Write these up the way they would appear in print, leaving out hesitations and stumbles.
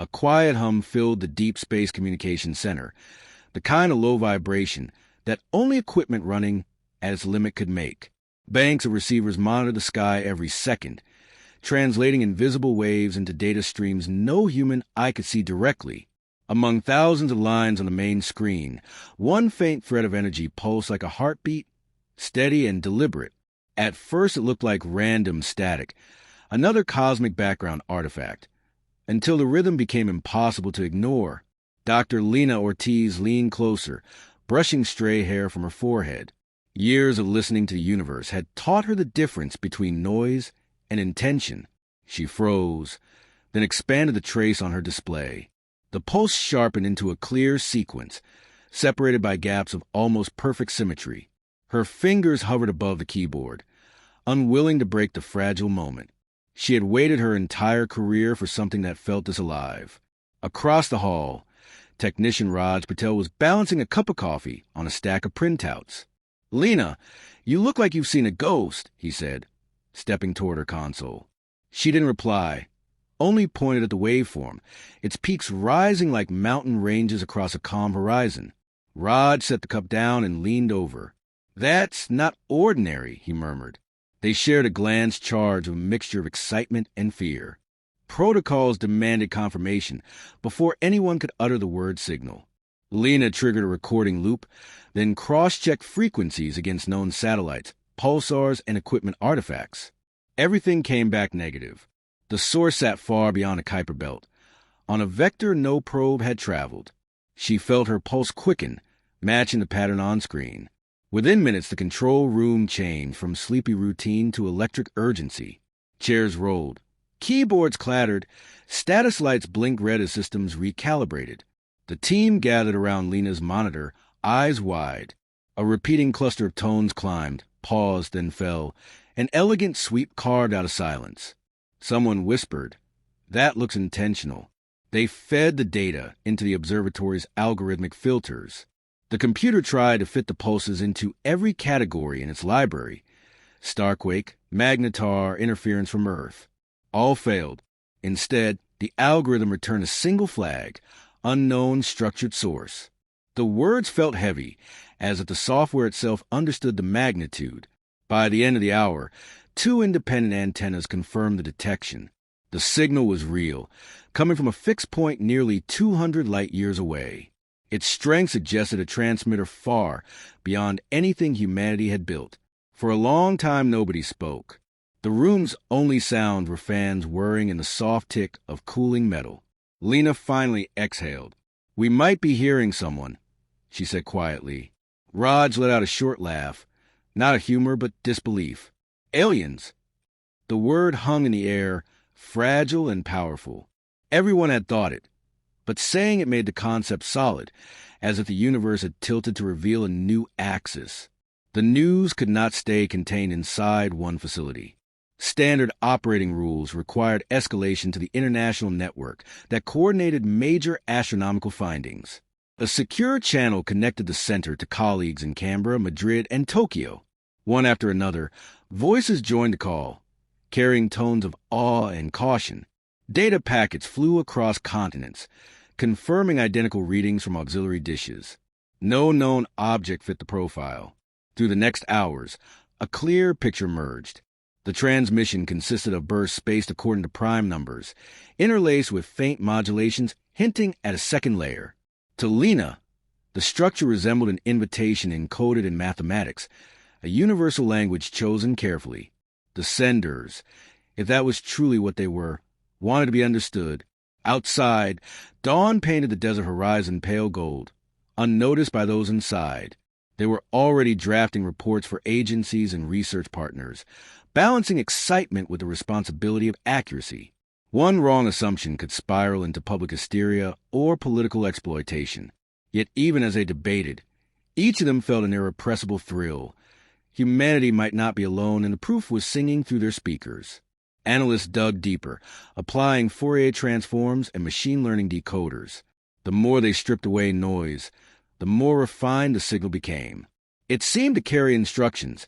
A quiet hum filled the deep space communication center, the kind of low vibration that only equipment running at its limit could make. Banks of receivers monitor the sky every second, translating invisible waves into data streams no human eye could see directly. Among thousands of lines on the main screen, one faint thread of energy pulsed like a heartbeat, steady and deliberate. At first it looked like random static, another cosmic background artifact, until the rhythm became impossible to ignore. Dr. Lena Ortiz leaned closer, brushing stray hair from her forehead. Years of listening to the universe had taught her the difference between noise and intention. She froze, then expanded the trace on her display. The pulse sharpened into a clear sequence, separated by gaps of almost perfect symmetry. Her fingers hovered above the keyboard, unwilling to break the fragile moment. She had waited her entire career for something that felt this alive. Across the hall, technician Raj Patel was balancing a cup of coffee on a stack of printouts. "Lena, you look like you've seen a ghost," he said, stepping toward her console. She didn't reply, only pointed at the waveform, its peaks rising like mountain ranges across a calm horizon. Raj set the cup down and leaned over. "That's not ordinary," he murmured. They shared a glance charged with a mixture of excitement and fear. Protocols demanded confirmation before anyone could utter the word signal. Lena triggered a recording loop, then cross-checked frequencies against known satellites, pulsars, and equipment artifacts. Everything came back negative. The source sat far beyond a Kuiper belt, on a vector no probe had traveled. She felt her pulse quicken, matching the pattern on screen. Within minutes, the control room changed from sleepy routine to electric urgency. Chairs rolled. Keyboards clattered. Status lights blinked red as systems recalibrated. The team gathered around Lena's monitor, eyes wide. A repeating cluster of tones climbed, paused, then fell. An elegant sweep carved out of silence. Someone whispered, "That looks intentional." They fed the data into the observatory's algorithmic filters. The computer tried to fit the pulses into every category in its library. Starquake, magnetar, interference from Earth. All failed. Instead, the algorithm returned a single flag, unknown structured source. The words felt heavy, as if the software itself understood the magnitude. By the end of the hour, 2 independent antennas confirmed the detection. The signal was real, coming from a fixed point nearly 200 light-years away. Its strength suggested a transmitter far beyond anything humanity had built. For a long time, nobody spoke. The room's only sounds were fans whirring and the soft tick of cooling metal. Lena finally exhaled. "We might be hearing someone," she said quietly. Raj let out a short laugh, not of humor but disbelief. "Aliens!" The word hung in the air, fragile and powerful. Everyone had thought it, but saying it made the concept solid, as if the universe had tilted to reveal a new axis. The news could not stay contained inside one facility. Standard operating rules required escalation to the international network that coordinated major astronomical findings. A secure channel connected the center to colleagues in Canberra, Madrid, and Tokyo. One after another, voices joined the call, carrying tones of awe and caution. Data packets flew across continents, confirming identical readings from auxiliary dishes. No known object fit the profile. Through the next hours, a clear picture emerged. The transmission consisted of bursts spaced according to prime numbers, interlaced with faint modulations hinting at a second layer. To Lena, the structure resembled an invitation encoded in mathematics, a universal language chosen carefully. The senders, if that was truly what they were, wanted to be understood. Outside, dawn painted the desert horizon pale gold, unnoticed by those inside. They were already drafting reports for agencies and research partners, balancing excitement with the responsibility of accuracy. One wrong assumption could spiral into public hysteria or political exploitation. Yet even as they debated, each of them felt an irrepressible thrill. Humanity might not be alone, and the proof was singing through their speakers. Analysts dug deeper, applying Fourier transforms and machine learning decoders. The more they stripped away noise, the more refined the signal became. It seemed to carry instructions,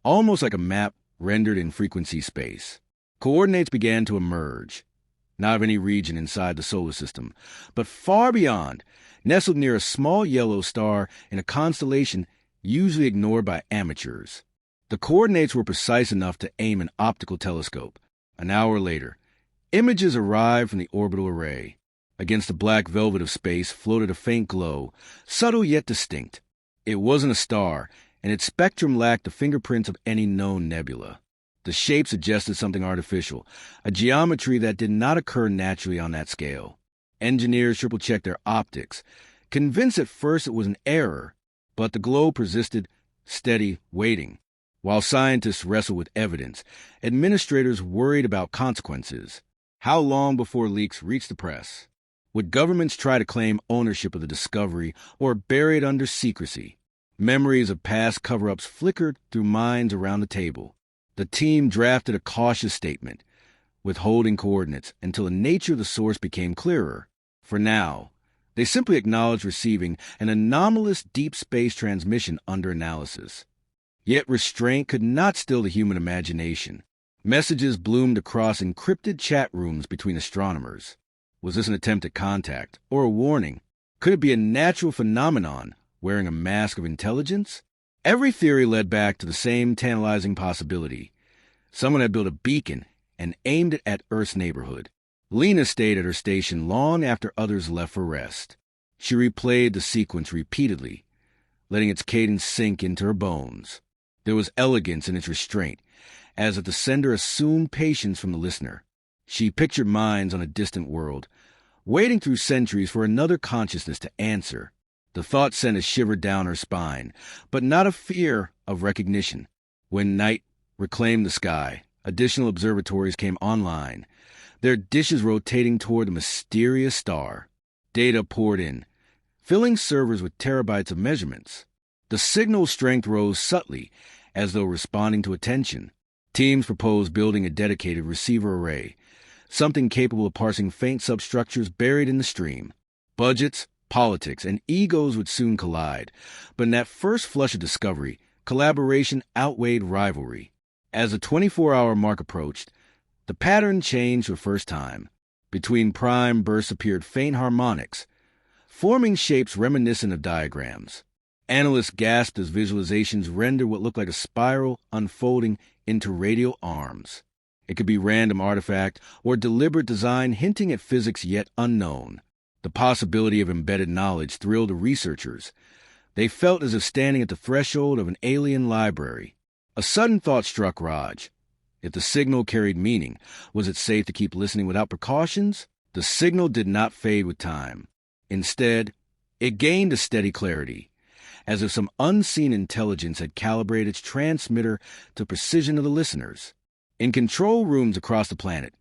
almost like a map rendered in frequency space. Coordinates began to emerge. not of any region inside the solar system, but far beyond, nestled near a small yellow star in a constellation usually ignored by amateurs. The coordinates were precise enough to aim an optical telescope. An hour later, images arrived from the orbital array. Against the black velvet of space floated a faint glow, subtle yet distinct. It wasn't a star, and its spectrum lacked the fingerprints of any known nebula. The shape suggested something artificial, a geometry that did not occur naturally on that scale. Engineers triple-checked their optics, convinced at first it was an error, but the glow persisted, steady, waiting. While scientists wrestled with evidence, administrators worried about consequences. How long before leaks reached the press? Would governments try to claim ownership of the discovery or bury it under secrecy? Memories of past cover-ups flickered through minds around the table. The team drafted a cautious statement, withholding coordinates until the nature of the source became clearer. For now, they simply acknowledged receiving an anomalous deep space transmission under analysis. Yet restraint could not still the human imagination. Messages bloomed across encrypted chat rooms between astronomers. Was this an attempt at contact, or a warning? Could it be a natural phenomenon, wearing a mask of intelligence? Every theory led back to the same tantalizing possibility. Someone had built a beacon and aimed it at Earth's neighborhood. Lena stayed at her station long after others left for rest. She replayed the sequence repeatedly, letting its cadence sink into her bones. There was elegance in its restraint, as if the sender assumed patience from the listener. She pictured minds on a distant world, waiting through centuries for another consciousness to answer. The thought sent a shiver down her spine, but not a fear of recognition. When night reclaimed the sky, additional observatories came online, their dishes rotating toward the mysterious star. Data poured in, filling servers with terabytes of measurements. The signal strength rose subtly, as though responding to attention. Teams proposed building a dedicated receiver array, something capable of parsing faint substructures buried in the stream. Budgets, politics, and egos would soon collide, but in that first flush of discovery, collaboration outweighed rivalry. As the 24-hour mark approached, the pattern changed for the first time. Between prime bursts appeared faint harmonics, forming shapes reminiscent of diagrams. Analysts gasped as visualizations rendered what looked like a spiral unfolding into radial arms. It could be random artifact or deliberate design hinting at physics yet unknown. The possibility of embedded knowledge thrilled the researchers. They felt as if standing at the threshold of an alien library. A sudden thought struck Raj. If the signal carried meaning, was it safe to keep listening without precautions? The signal did not fade with time. Instead, it gained a steady clarity, as if some unseen intelligence had calibrated its transmitter to precision of the listeners. In control rooms across the planet,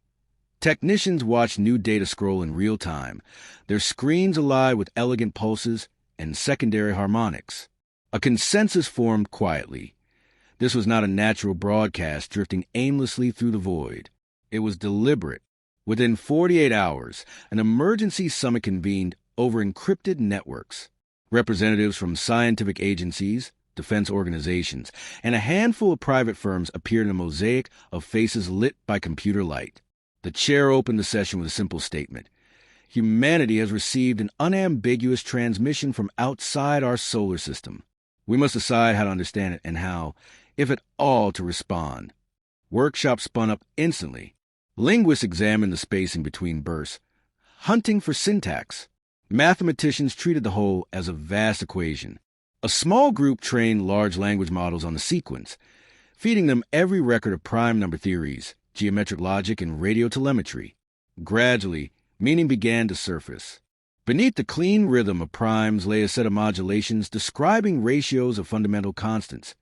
technicians watched new data scroll in real time, their screens alive with elegant pulses and secondary harmonics. A consensus formed quietly. This was not a natural broadcast drifting aimlessly through the void. It was deliberate. Within 48 hours, an emergency summit convened over encrypted networks. Representatives from scientific agencies, defense organizations, and a handful of private firms appeared in a mosaic of faces lit by computer light. The chair opened the session with a simple statement. Humanity has received an unambiguous transmission from outside our solar system. We must decide how to understand it and how, if at all, to respond. Workshops spun up instantly. Linguists examined the spacing between bursts, hunting for syntax. Mathematicians treated the whole as a vast equation. A small group trained large language models on the sequence, feeding them every record of prime number theories, geometric logic, and radiotelemetry. Gradually, meaning began to surface. Beneath the clean rhythm of primes lay a set of modulations describing ratios of fundamental constants.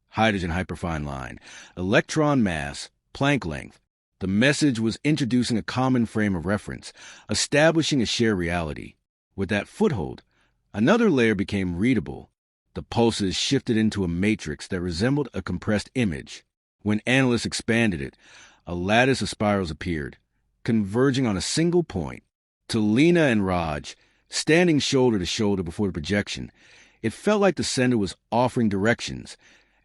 Hydrogen hyperfine line, electron mass, Planck length. The message was introducing a common frame of reference, establishing a shared reality. With that foothold, another layer became readable. The pulses shifted into a matrix that resembled a compressed image. When analysts expanded it, a lattice of spirals appeared, converging on a single point. To Lena and Raj, standing shoulder to shoulder before the projection, it felt like the sender was offering directions,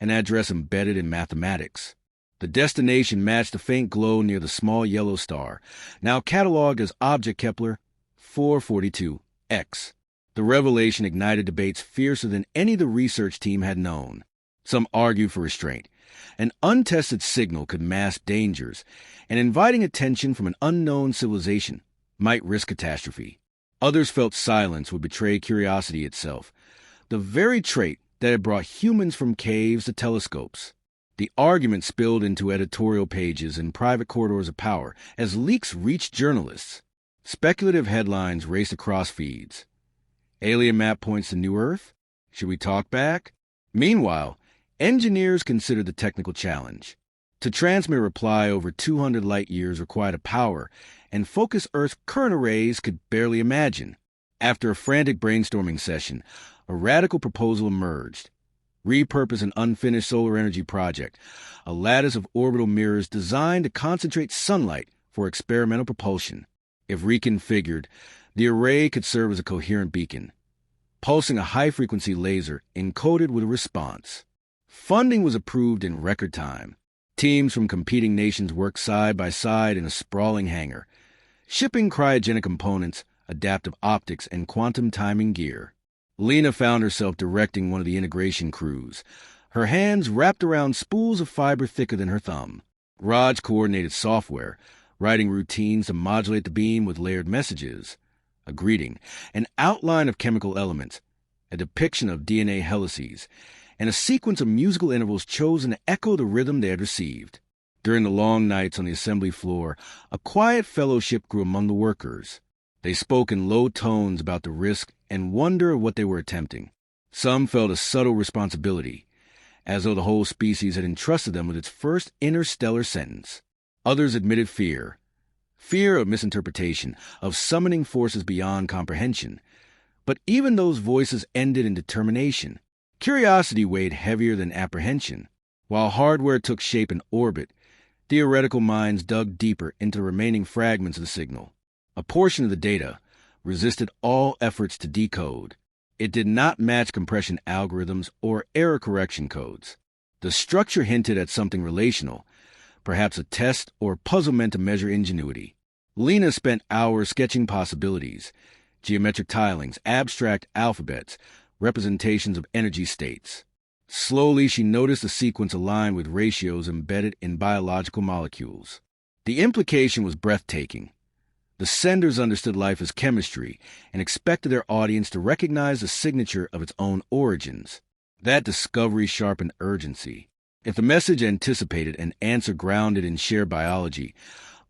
an address embedded in mathematics. The destination matched the faint glow near the small yellow star, now cataloged as Object Kepler 442X. The revelation ignited debates fiercer than any the research team had known. Some argued for restraint. An untested signal could mask dangers, and inviting attention from an unknown civilization might risk catastrophe. Others felt silence would betray curiosity itself, the very trait that had brought humans from caves to telescopes. The argument spilled into editorial pages and private corridors of power as leaks reached journalists. Speculative headlines raced across feeds. Alien map points to new Earth? Should we talk back? Meanwhile, engineers considered the technical challenge. To transmit a reply over 200 light-years required a power and focus Earth's current arrays could barely imagine. After a frantic brainstorming session, a radical proposal emerged. Repurpose an unfinished solar energy project, a lattice of orbital mirrors designed to concentrate sunlight for experimental propulsion. If reconfigured, the array could serve as a coherent beacon, pulsing a high-frequency laser encoded with a response. Funding was approved in record time. Teams from competing nations worked side by side in a sprawling hangar, shipping cryogenic components, adaptive optics, and quantum timing gear. Lena found herself directing one of the integration crews, her hands wrapped around spools of fiber thicker than her thumb. Raj coordinated software, writing routines to modulate the beam with layered messages, a greeting, an outline of chemical elements, a depiction of DNA helices, and a sequence of musical intervals chosen to echo the rhythm they had received. During the long nights on the assembly floor, a quiet fellowship grew among the workers. They spoke in low tones about the risk and wonder of what they were attempting. Some felt a subtle responsibility, as though the whole species had entrusted them with its first interstellar sentence. Others admitted fear. Fear of misinterpretation, of summoning forces beyond comprehension. But even those voices ended in determination. Curiosity weighed heavier than apprehension. While hardware took shape in orbit, theoretical minds dug deeper into the remaining fragments of the signal. A portion of the data resisted all efforts to decode. It did not match compression algorithms or error correction codes. The structure hinted at something relational, perhaps a test or puzzle meant to measure ingenuity. Lena spent hours sketching possibilities, geometric tilings, abstract alphabets, representations of energy states. Slowly, she noticed a sequence aligned with ratios embedded in biological molecules. The implication was breathtaking. The senders understood life as chemistry and expected their audience to recognize the signature of its own origins. That discovery sharpened urgency. If the message anticipated an answer grounded in shared biology,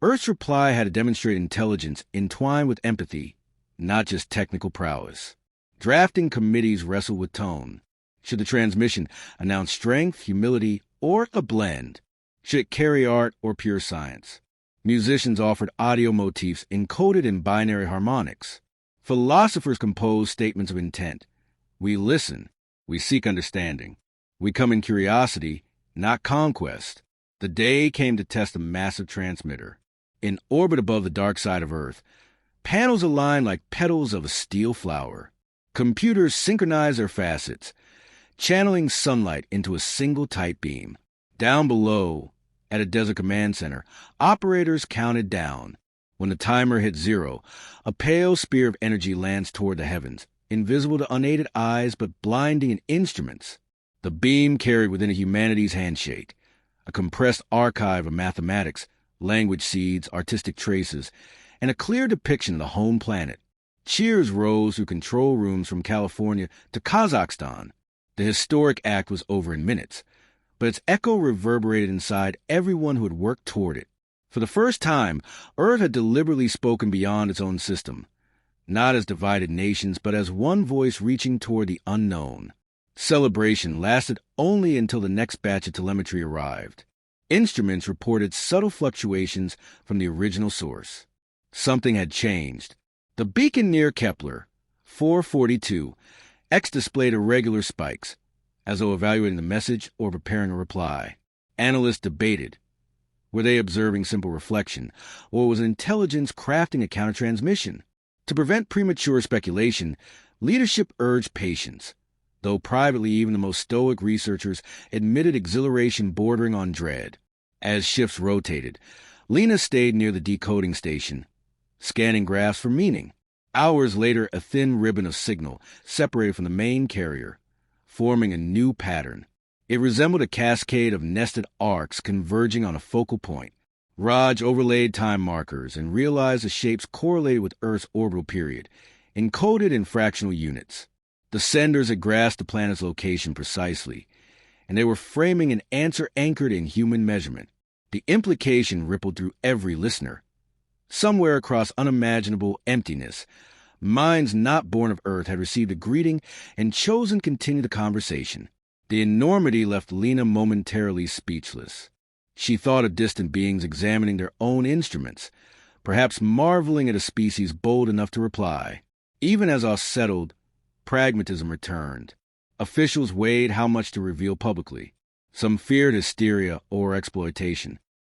Earth's reply had to demonstrate intelligence entwined with empathy, not just technical prowess. Drafting committees wrestled with tone. Should the transmission announce strength, humility, or a blend? Should it carry art or pure science? Musicians offered audio motifs encoded in binary harmonics. Philosophers composed statements of intent. We listen. We seek understanding. We come in curiosity, not conquest. The day came to test a massive transmitter. In orbit above the dark side of Earth, panels aligned like petals of a steel flower. Computers synchronized their facets, channeling sunlight into a single tight beam. Down below, at a desert command center, operators counted down. When the timer hit 0, a pale spear of energy lanced toward the heavens, invisible to unaided eyes but blinding in instruments. The beam carried within a humanity's handshake, a compressed archive of mathematics, language seeds, artistic traces, and a clear depiction of the home planet. Cheers rose through control rooms from California to Kazakhstan. The historic act was over in minutes, but its echo reverberated inside everyone who had worked toward it. For the first time, Earth had deliberately spoken beyond its own system, not as divided nations, but as one voice reaching toward the unknown. Celebration lasted only until the next batch of telemetry arrived. Instruments reported subtle fluctuations from the original source. Something had changed. The beacon near Kepler, 442, X displayed irregular spikes, as though evaluating the message or preparing a reply. Analysts debated. Were they observing simple reflection, or was intelligence crafting a countertransmission? To prevent premature speculation, leadership urged patience, though privately even the most stoic researchers admitted exhilaration bordering on dread. As shifts rotated, Lena stayed near the decoding station, scanning graphs for meaning. Hours later, a thin ribbon of signal separated from the main carrier, forming a new pattern. It resembled a cascade of nested arcs converging on a focal point. Raj overlaid time markers and realized the shapes correlated with Earth's orbital period, encoded in fractional units. The senders had grasped the planet's location precisely, and they were framing an answer anchored in human measurement. The implication rippled through every listener. Somewhere across unimaginable emptiness, minds not born of Earth had received a greeting and chosen to continue the conversation. The enormity left Lena momentarily speechless. She thought of distant beings examining their own instruments, perhaps marveling at a species bold enough to reply. Even as all settled, pragmatism returned. Officials weighed how much to reveal publicly. Some feared hysteria or exploitation.